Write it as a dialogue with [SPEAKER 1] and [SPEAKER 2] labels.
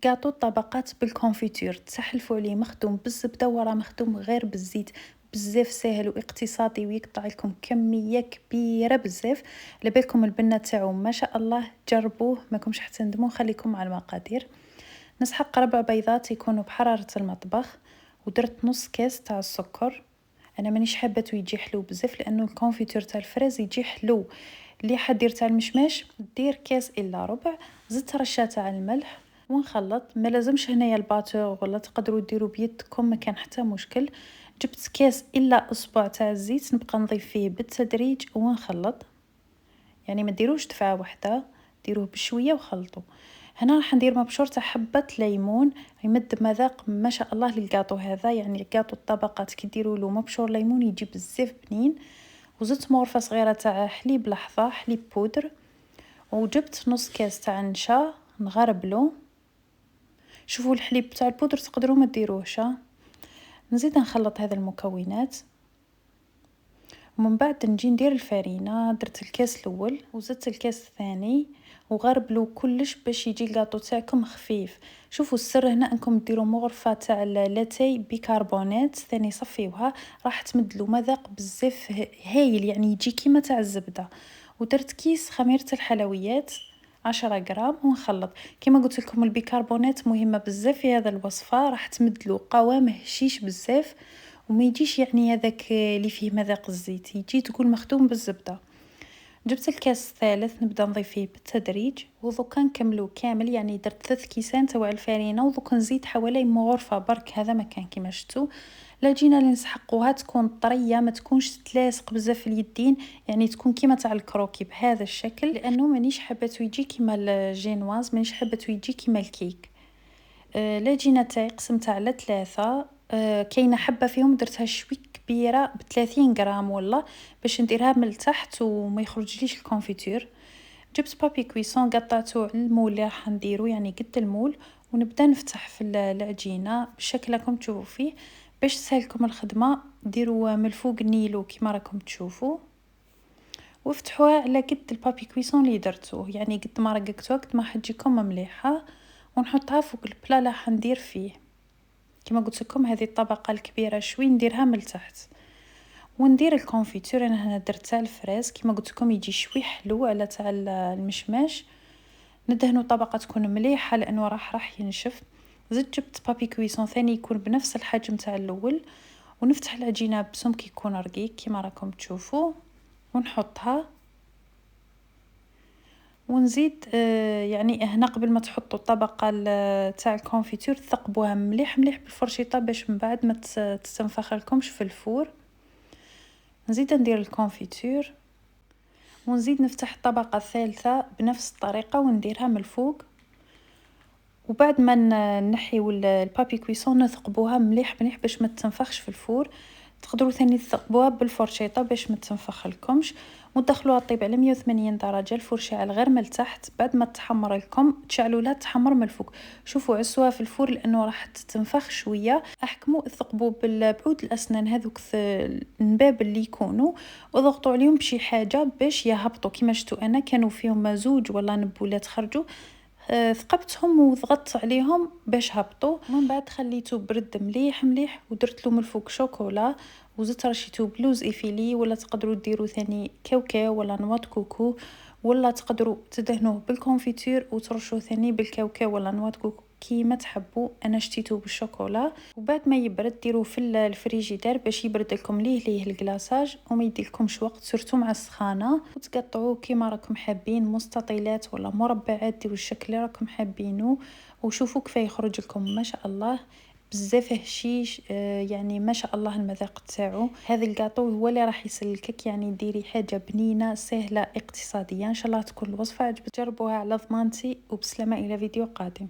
[SPEAKER 1] كاطو طبقات بالكونفيتور، تحلفوا عليه مخدوم بالزبده وراه مخدوم غير بالزيت. بزاف ساهل واقتصادي ويقطع لكم كميه كبيره بزاف. على بالكم البنه تاعو ما شاء الله، جربوه ماكمش حتندموا. خليكم على المقادير. نسحق 4 بيضات يكونوا بحراره المطبخ، ودرت نص كاس تاع السكر. انا مانيش حابته يجي حلو بزاف لانه الكونفيتور تاع الفريز يجي حلو. اللي حدير تاع المشماش دير كاس الا ربع. زدت رشه تاع الملح ونخلط. ما لازمش هنايا الباتور ولا تقدروا ديروا بيدكم، ما كان حتى مشكل. جبت كاس الا اصبع تاع الزيت نبقى نضيف فيه بالتدريج ونخلط. يعني ما ديروش دفعه واحده، ديروه بشويه وخلطوا. هنا راح ندير مبشور تاع حبه ليمون، يمد مذاق ما شاء الله للكاطو هذا. يعني الكاطو الطبقات كي ديروا له مبشور ليمون يجي بزاف بنين. وزدت مغرفه صغيره تاع حليب لحظه، حليب بودر. وجبت نص كاس تاع نشا نغربلو. شوفوا الحليب تاع البودر تقدروا ما ديروهش. نزيد نخلط هذه المكونات، ومن بعد نجي ندير الفرينه. درت الكاس الاول وزدت الكاس الثاني، وغربلو كلش باش يجي الكاطو تاعكم خفيف. شوفوا السر هنا انكم ديروا مغرفه تاع لاتاي بيكربونات ثاني صفيوها، راح تمدلو مذاق بزاف هايل، يعني يجي كيما تاع الزبده. ودرت كيس خميره الحلويات 10 غرام ونخلط. كما قلت لكم البيكربونات مهمه بزاف في هذا الوصفه، راح تمدلو قوام هشيش بزاف، وما يجيش يعني هذاك اللي فيه مذاق الزيت، يجي تقول مخدوم بالزبده. جبت الكاس الثالث نبدا نضيف فيه بالتدريج، ودوكا نكملو كامل. يعني درت 3 كيسان تاع الفرينه، ودوكا نزيد حوالي مغرفه برك. هذا مكان كيما شفتوا. لا جينا نسحقوها تكون طريه، ما تكونش تلاصق بزاف في اليدين، يعني تكون كيما تاع الكروكي بهذا الشكل. لانه مانيش حبته يجي كيما الجينواز، مانيش حبته يجي كيما الكيك. العجينه تاعي قسمتها على 3. كاينه حبه فيهم درتها شوي كبيره ب30 غرام ولا، باش نديرها من التحت وما يخرجليش الكونفيتور. جبت بابي كويسون قطعته على المول اللي راح نديرو، يعني قد المول. ونبدا نفتح في العجينه بالشكل راكم تشوفوا فيه. باش تسهلكم الخدمه ديروا من الفوق نيلو كيما راكم تشوفوا، وافتحوها على قد البابي كويسون اللي درتوه، يعني قد ما رققتوها قد ما حتجيكم مليحه. ونحطها فوق البلا اللي حندير فيه. كما قلت لكم هذه الطبقه الكبيره شوي نديرها من التحت. وندير الكونفيتور. انا هنا درت تاع الفريز كما قلت لكم يجي شوي حلو على تاع المشماش. ندهنوا طبقه تكون مليحه لانه راح ينشف. زدت جبت بابي كويسون ثاني يكون بنفس الحجم تاع الاول، ونفتح العجينه بسمك يكون رقيق كما راكم تشوفوا، ونحطها. ونزيد يعني هنا قبل ما تحطوا الطبقه تاع الكونفيتور ثقبوها مليح مليح بالفرشيطه باش من بعد ما تستنفخ لكمش في الفور. نزيد ندير الكونفيتور، ونزيد نفتح الطبقه الثالثه بنفس الطريقه ونديرها من الفوق. وبعد ما نحيو البابي كويسون نثقبوها مليح مليح باش ما تنفخش في الفور. تقدروا ثاني تثقبوها بالفرشيطه باش ما تنفخ لكمش. ودخلوها طيب على 180 درجه، الفور شاعل غير من التحت. بعد ما تحمر لكم تشعلوا لها تحمر من الفوق. شوفوا عسوها في الفور لانه راح تنفخ شويه. احكموا ثقبوا بعود الاسنان هذوك النباب اللي يكونوا، وضغطوا عليهم بشي حاجه باش يهبطوا. كما شفتوا انا كانوا فيهم زوج ولا نبولات خرجوا، ثقبتهم وضغطت عليهم باش هبطوا. من بعد خليته برد مليح مليح، ودرت له من الفوق شوكولا، وزدت رشيته بلوز ايفيلي. ولا تقدروا ديروا ثاني كاوكاو ولا نواة كوكو، ولا تقدروا تدهنوه بالكونفيتور وترشوه ثاني بالكاوكاو ولا نواة كوكو كيما تحبوا. انا شتيته بالشوكولا. وبعد ما يبرد ديروه في الفريجيدير باش يبرد لكم ليه الكلاصاج وما يديلكمش وقت، سورتو مع السخانه. وتقطعوه كيما راكم حابين، مستطيلات ولا مربعات، ديروا الشكل اللي راكم حابينه. وشوفوا كيف يخرج لكم ما شاء الله بزاف هشيش. يعني ما شاء الله المذاق تاعو. هذا الكاطو هو اللي راح يسلكك، يعني ديري حاجه بنينه سهله اقتصاديه. ان شاء الله تكون الوصفه عجبتك، جربوها على ضمانتي. وبسلامه الى فيديو قادم.